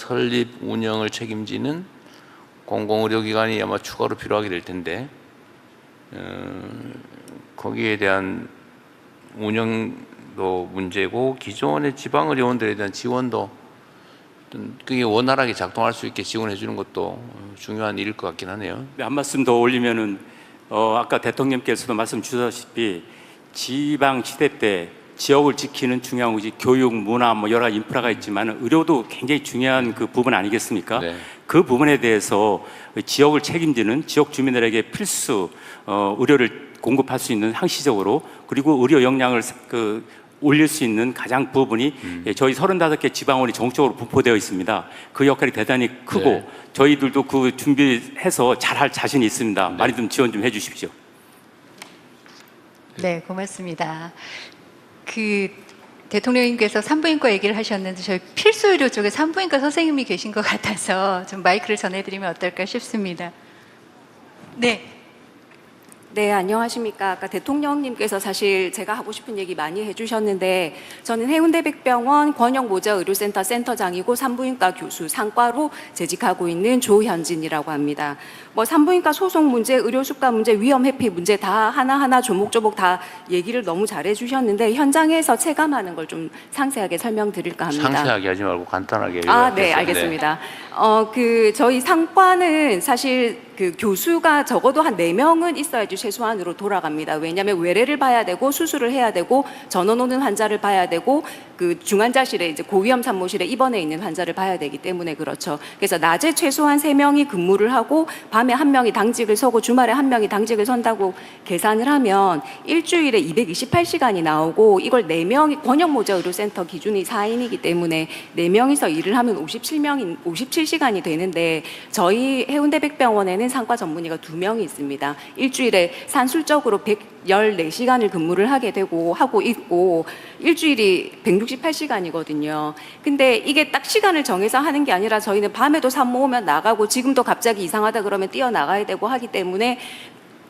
설립 운영을 책임지는 공공의료기관이 아마 추가로 필요하게 될 텐데 거기에 대한 운영도 문제고 기존의 지방의료원들에 대한 지원도 그게 원활하게 작동할 수 있게 지원해 주는 것도 중요한 일일 것 같긴 하네요. 네, 한 말씀 더 올리면은 아까 대통령께서도 말씀 주셨다시피 지방 시대 때 지역을 지키는 중요한 것이 교육, 문화, 뭐 여러 인프라가 있지만 의료도 굉장히 중요한 그 부분 아니겠습니까? 네. 그 부분에 대해서 지역을 책임지는 지역 주민들에게 필수 의료를 공급할 수 있는 상시적으로 그리고 의료 역량을 올릴 수 있는 가장 부분이 저희 35개 지방원이 전국적으로 분포되어 있습니다. 그 역할이 대단히 크고 네. 저희들도 그 준비해서 잘할 자신이 있습니다. 네. 많이 좀 지원 좀 해주십시오. 네, 고맙습니다. 대통령님께서 산부인과 얘기를 하셨는데 저희 필수의료 쪽에 산부인과 선생님이 계신 것 같아서 좀 마이크를 전해드리면 어떨까 싶습니다. 네. 네, 안녕하십니까. 아까 대통령님께서 사실 제가 하고 싶은 얘기 많이 해주셨는데 저는 해운대 백병원 권역모자의료센터 센터장이고 산부인과 교수 상과로 재직하고 있는 조현진이라고 합니다. 뭐 산부인과 소송 문제, 의료수가 문제, 위험 회피 문제 다 하나하나 조목조목 다 얘기를 너무 잘해 주셨는데 현장에서 체감하는 걸 좀 상세하게 설명드릴까 합니다. 상세하게 하지 말고 간단하게. 네, 알겠습니다. 저희 상과는 사실 그 교수가 적어도 한 4명은 있어야지 최소한으로 돌아갑니다. 왜냐하면 외래를 봐야 되고 수술을 해야 되고 전원 오는 환자를 봐야 되고 그 중환자실에 이제 고위험 산모실에 입원해 있는 환자를 봐야 되기 때문에 그렇죠. 그래서 낮에 최소한 3명이 근무를 하고 밤에 1명이 당직을 서고 주말에 1명이 당직을 선다고 계산을 하면 일주일에 228시간이 나오고 이걸 4명이 권역모자의료센터 기준이 4인이기 때문에 4명이서 일을 하면 57시간이 되는데 저희 해운대 백병원에는 상과 전문의가 2명이 있습니다. 일주일에 산술적으로 114시간을 근무를 하고 있고 일주일이 168시간이거든요. 근데 이게 딱 시간을 정해서 하는 게 아니라 저희는 밤에도 산모 오면 나가고 지금도 갑자기 이상하다 그러면 뛰어나가야 되고 하기 때문에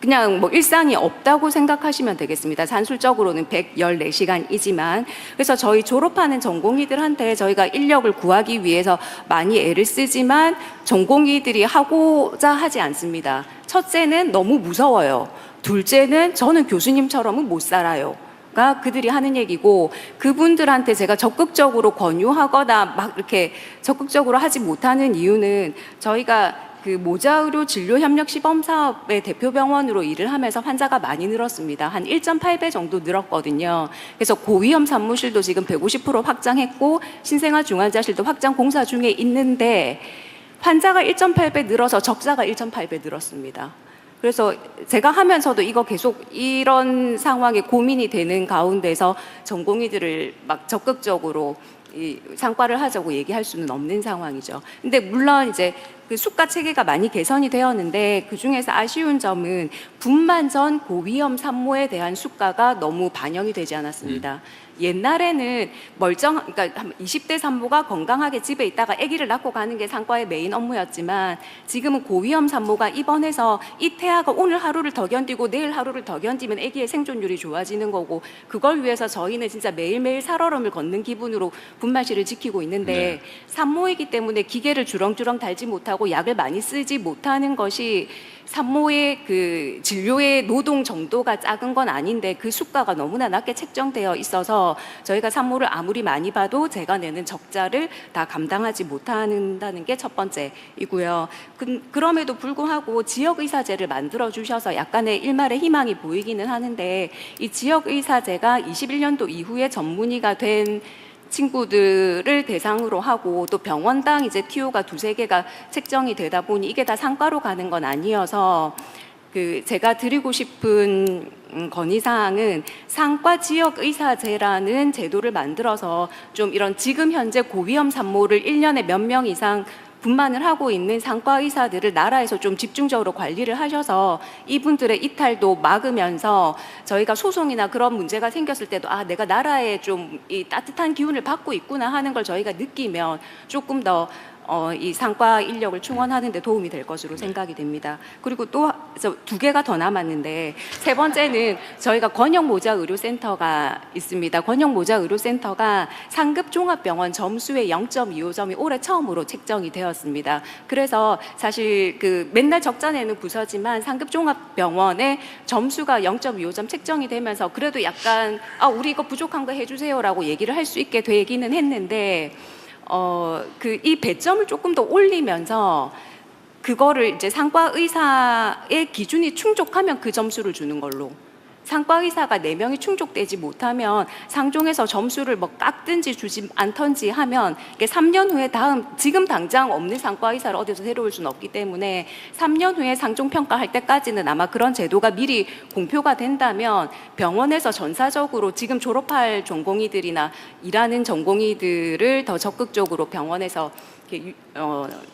그냥 뭐 일상이 없다고 생각하시면 되겠습니다. 산술적으로는 114시간이지만 그래서 저희 졸업하는 전공의들한테 저희가 인력을 구하기 위해서 많이 애를 쓰지만 전공의들이 하고자 하지 않습니다. 첫째는 너무 무서워요. 둘째는 저는 교수님처럼은 못 살아요. 가 그들이 하는 얘기고 그분들한테 제가 적극적으로 권유하거나 막 이렇게 적극적으로 하지 못하는 이유는 저희가 그 모자의료 진료협력 시범사업의 대표병원으로 일을 하면서 환자가 많이 늘었습니다. 한 1.8배 정도 늘었거든요. 그래서 고위험 산모실도 지금 150% 확장했고 신생아 중환자실도 확장 공사 중에 있는데 환자가 1.8배 늘어서 적자가 1.8배 늘었습니다. 그래서 제가 하면서도 이거 계속 이런 상황에 고민이 되는 가운데서 전공의들을 막 적극적으로 이 상과를 하자고 얘기할 수는 없는 상황이죠. 근데 물론 이제 그 수가 체계가 많이 개선이 되었는데 그 중에서 아쉬운 점은 분만 전 고위험 산모에 대한 수가가 너무 반영이 되지 않았습니다. 옛날에는 그러니까 20대 산모가 건강하게 집에 있다가 아기를 낳고 가는 게 상과의 메인 업무였지만 지금은 고위험 산모가 입원해서 이 태아가 오늘 하루를 더 견디고 내일 하루를 더 견디면 아기의 생존율이 좋아지는 거고 그걸 위해서 저희는 진짜 매일매일 살얼음을 걷는 기분으로 분만실을 지키고 있는데 산모이기 때문에 기계를 주렁주렁 달지 못하고 약을 많이 쓰지 못하는 것이 산모의 그 진료의 노동 정도가 작은 건 아닌데 그 수가가 너무나 낮게 책정되어 있어서 저희가 산모를 아무리 많이 봐도 제가 내는 적자를 다 감당하지 못한다는 게 첫 번째이고요. 그럼에도 불구하고 지역의사제를 만들어 주셔서 약간의 일말의 희망이 보이기는 하는데 이 지역의사제가 21년도 이후에 전문의가 된 친구들을 대상으로 하고 또 병원당 이제 TO가 2-3개가 책정이 되다 보니 이게 다 상과로 가는 건 아니어서 제가 드리고 싶은 건의사항은 상과 지역의사제라는 제도를 만들어서 좀 이런 지금 현재 고위험 산모를 1년에 몇 명 이상 분만을 하고 있는 상과 의사들을 나라에서 좀 집중적으로 관리를 하셔서 이분들의 이탈도 막으면서 저희가 소송이나 그런 문제가 생겼을 때도 내가 나라에 좀 이 따뜻한 기운을 받고 있구나 하는 걸 저희가 느끼면 조금 더 이 상과 인력을 충원하는 데 도움이 될 것으로 생각이 됩니다. 그리고 또 두 개가 더 남았는데 세 번째는 저희가 권역모자의료센터가 있습니다. 권역모자의료센터가 상급 종합병원 점수의 0.25점이 올해 처음으로 책정이 되었습니다. 그래서 사실 그 맨날 적자내는 부서지만 상급 종합병원의 점수가 0.25점 책정이 되면서 그래도 약간 우리 이거 부족한 거 해주세요라고 얘기를 할 수 있게 되기는 했는데 이 배점을 조금 더 올리면서 그거를 이제 상과 의사의 기준이 충족하면 그 점수를 주는 걸로. 상과 의사가 4명이 충족되지 못하면 상종에서 점수를 뭐 깎든지 주지 않던지 하면 이게 3년 후에 지금 당장 없는 상과 의사를 어디서 데려올 수는 없기 때문에 3년 후에 상종 평가할 때까지는 아마 그런 제도가 미리 공표가 된다면 병원에서 전사적으로 지금 졸업할 전공의들이나 일하는 전공의들을 더 적극적으로 병원에서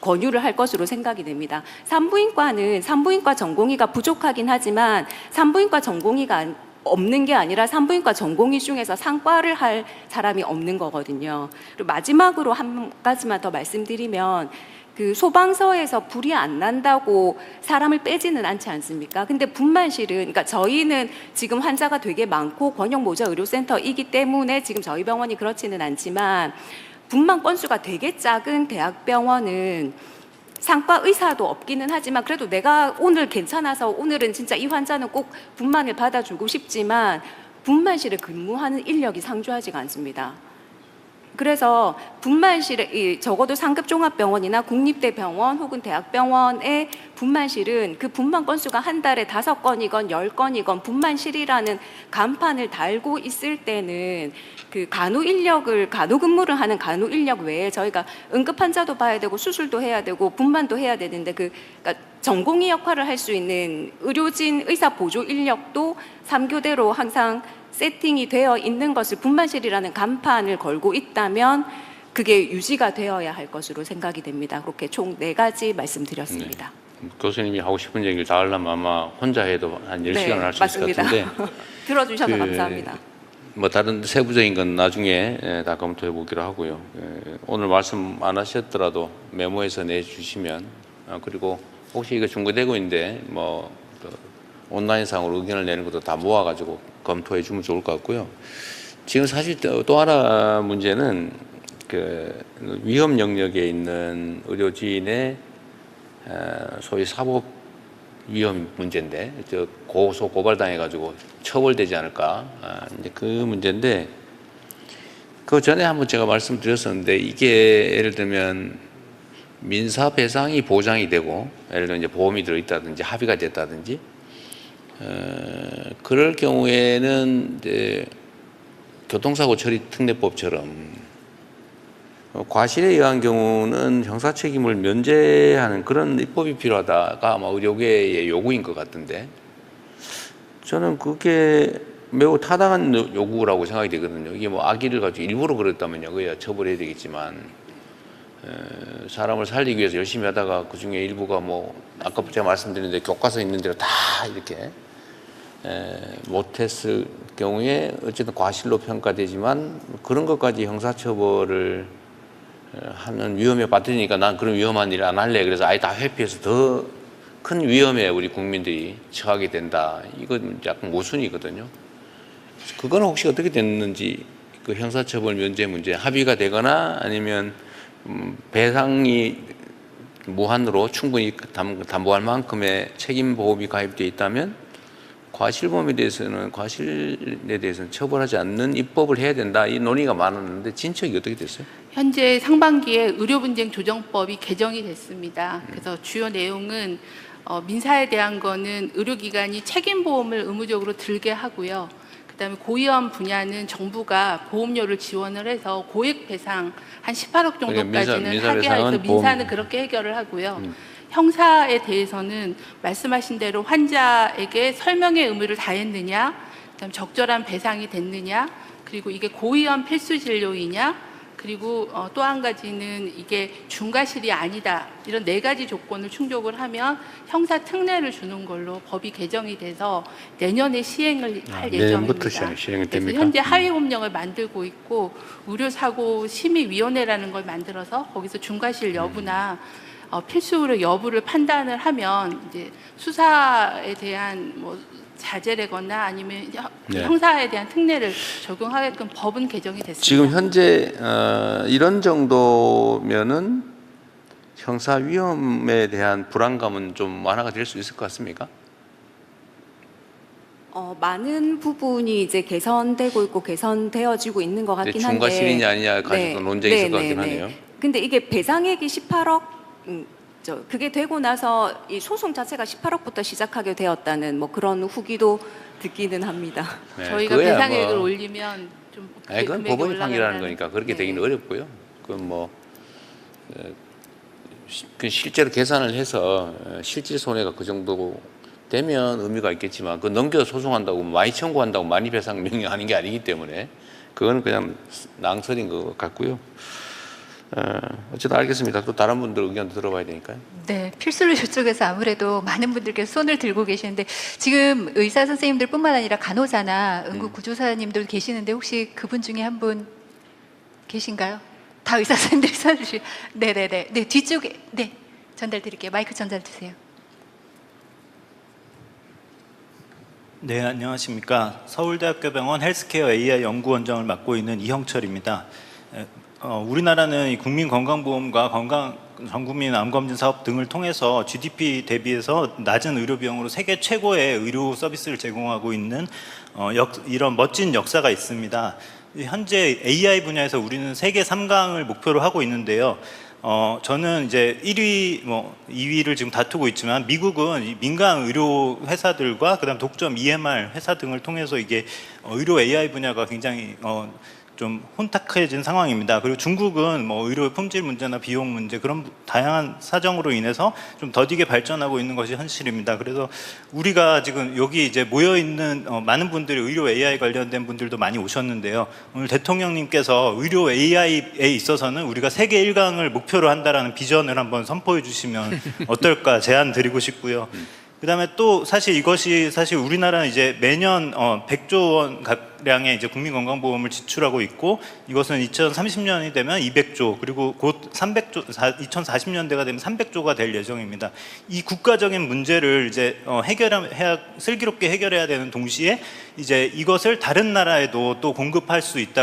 권유를 할 것으로 생각이 됩니다. 산부인과 전공의가 부족하긴 하지만 산부인과 전공의가 없는 게 아니라 산부인과 전공의 중에서 상과를 할 사람이 없는 거거든요. 그리고 마지막으로 한 가지만 더 말씀드리면 그 소방서에서 불이 안 난다고 사람을 빼지는 않지 않습니까? 근데 분만실은, 그러니까 저희는 지금 환자가 되게 많고 권역모자의료센터이기 때문에 지금 저희 병원이 그렇지는 않지만 분만 건수가 되게 작은 대학병원은 상과 의사도 없기는 하지만 그래도 내가 오늘 괜찮아서 오늘은 진짜 이 환자는 꼭 분만을 받아주고 싶지만 분만실에 근무하는 인력이 상주하지가 않습니다. 그래서 분만실에 적어도 상급 종합병원이나 국립대병원 혹은 대학병원의 분만실은 그 분만 건수가 한 달에 5건이건 10건이건 분만실이라는 간판을 달고 있을 때는 그 간호 근무를 하는 간호 인력 외에 저희가 응급 환자도 봐야 되고 수술도 해야 되고 분만도 해야 되는데 그러니까 전공의 역할을 할 수 있는 의료진 의사 보조 인력도 3교대로 항상 세팅이 되어 있는 것을 분만실이라는 간판을 걸고 있다면 그게 유지가 되어야 할 것으로 생각이 됩니다. 그렇게 총 4가지 말씀드렸습니다. 네. 교수님이 하고 싶은 얘기를 다 하려면 아마 혼자 해도 한 10시간을 할 수 있을 것 같은데 들어주셔서 감사합니다. 뭐 다른 세부적인 건 나중에 다 검토해 보기로 하고요. 오늘 말씀 안 하셨더라도 메모해서 내주시면 그리고 혹시 이거 중고되고 있는데 뭐 온라인상으로 의견을 내는 것도 다 모아가지고 검토해 주면 좋을 것 같고요. 지금 사실 또 하나 문제는 그 위험 영역에 있는 의료진의 소위 사법 위험 문제인데 고소 고발당해가지고 처벌되지 않을까 이제 그 문제인데 그 전에 한번 제가 말씀드렸었는데 이게 예를 들면 민사 배상이 보장이 되고 예를 들면 이제 보험이 들어있다든지 합의가 됐다든지 그럴 경우에는 이제 교통사고 처리 특례법처럼 과실에 의한 경우는 형사 책임을 면제하는 그런 입법이 필요하다가 아마 의료계의 요구인 것 같은데 저는 그게 매우 타당한 요구라고 생각이 되거든요. 이게 뭐 악의를 가지고 일부러 그랬다면요, 그야 처벌해야 되겠지만 사람을 살리기 위해서 열심히 하다가 그 중에 일부가 뭐 아까 제가 말씀드렸는데 교과서 있는 대로 다 이렇게 못했을 경우에 어쨌든 과실로 평가되지만 그런 것까지 형사처벌을 하는 위험에 빠뜨리니까 난 그런 위험한 일을 안 할래. 그래서 아예 다 회피해서 더 큰 위험에 우리 국민들이 처하게 된다. 이건 약간 모순이거든요. 그건 혹시 어떻게 됐는지 그 형사처벌 면제 문제 합의가 되거나 아니면 배상이 무한으로 충분히 담보할 만큼의 책임 보험이 가입되어 있다면 과실에 대해서는 처벌하지 않는 입법을 해야 된다. 이 논의가 많았는데 진척이 어떻게 됐어요? 현재 상반기에 의료분쟁 조정법이 개정이 됐습니다. 그래서 주요 내용은 민사에 대한 거는 의료기관이 책임보험을 의무적으로 들게 하고요. 그다음에 고위험 분야는 정부가 보험료를 지원을 해서 고액 배상 한 18억 정도까지는 하게 해서 민사는 그렇게 해결을 하고요. 형사에 대해서는 말씀하신 대로 환자에게 설명의 의무를 다했느냐, 그다음 적절한 배상이 됐느냐, 그리고 이게 고위험 필수 진료이냐, 그리고 또 한 가지는 이게 중과실이 아니다. 이런 4가지 조건을 충족을 하면 형사 특례를 주는 걸로 법이 개정이 돼서 내년에 시행을 할 내년부터 예정입니다. 시행이 그래서 됩니까? 현재 하위법령을 만들고 있고 의료사고 심의위원회라는 걸 만들어서 거기서 중과실 여부나 필수 여부를 판단을 하면 이제 수사에 대한 뭐 자제라거나 아니면 네. 형사에 대한 특례를 적용하게끔 법은 개정이 됐습니다. 지금 현재 이런 정도면은 형사 위험에 대한 불안감은 좀 완화가 될 수 있을 것 같습니까? 많은 부분이 이제 개선되고 있고 개선되어지고 있는 것 같긴 한데 중과실이냐 아니냐 가지고 논쟁이 있을 것 같긴 하네요. 근데 이게 배상액이 18억 그게 되고 나서 이 소송 자체가 18억부터 시작하게 되었다는 뭐 그런 후기도 듣기는 합니다. 네, 저희가 그거야 배상액을 뭐, 올리면 좀 아니, 그건 금액이 법원이 판결하는 올라간다는. 거니까 그렇게 네. 되기는 어렵고요. 그건 뭐 그 실제로 계산을 해서 실질 손해가 그 정도 되면 의미가 있겠지만 그 넘겨 소송한다고 많이 청구한다고 많이 배상 명령하는 게 아니기 때문에 그거는 그냥 낭설인 것 같고요. 어쨌든 알겠습니다. 또 다른 분들 의견도 들어봐야 되니까요. 네, 필수료 쪽에서 아무래도 많은 분들께서 손을 들고 계시는데 지금 의사 선생님들뿐만 아니라 간호사나 응급구조사님들 계시는데 혹시 그분 중에 한 분 계신가요? 다 의사 선생님들이 손을 주시. 네네네. 네, 뒤쪽에 네 전달 드릴게요. 마이크 전달 주세요. 네, 안녕하십니까. 서울대학교 병원 헬스케어 AI 연구원장을 맡고 있는 이형철입니다. 우리나라는 이 국민건강보험과 전국민 암검진 사업 등을 통해서 GDP 대비해서 낮은 의료 비용으로 세계 최고의 의료 서비스를 제공하고 있는 이런 멋진 역사가 있습니다. 현재 AI 분야에서 우리는 세계 3강을 목표로 하고 있는데요. 저는 이제 1위, 2위를 지금 다투고 있지만 미국은 이 민간 의료 회사들과 그다음 독점 EMR 회사 등을 통해서 이게 의료 AI 분야가 굉장히 좀 혼탁해진 상황입니다. 그리고 중국은 뭐 의료 품질 문제나 비용 문제 그런 다양한 사정으로 인해서 좀 더디게 발전하고 있는 것이 현실입니다. 그래서 우리가 지금 여기 이제 모여 있는 많은 분들이 의료 AI 관련된 분들도 많이 오셨는데요. 오늘 대통령님께서 의료 AI에 있어서는 우리가 세계 1강을 목표로 한다라는 비전을 한번 선포해 주시면 어떨까 제안 드리고 싶고요. 그다음에 또 사실 이것이 사실 우리나라는 이제 매년 100조 원 가량의 이제 국민건강보험을 지출하고 있고 이것은 2030년이 되면 200조 그리고 곧 300조 2040년대가 되면 300조가 될 예정입니다. 이 국가적인 문제를 이제 슬기롭게 해결해야 되는 동시에 이제 이것을 다른 나라에도 또 공급할 수 있다고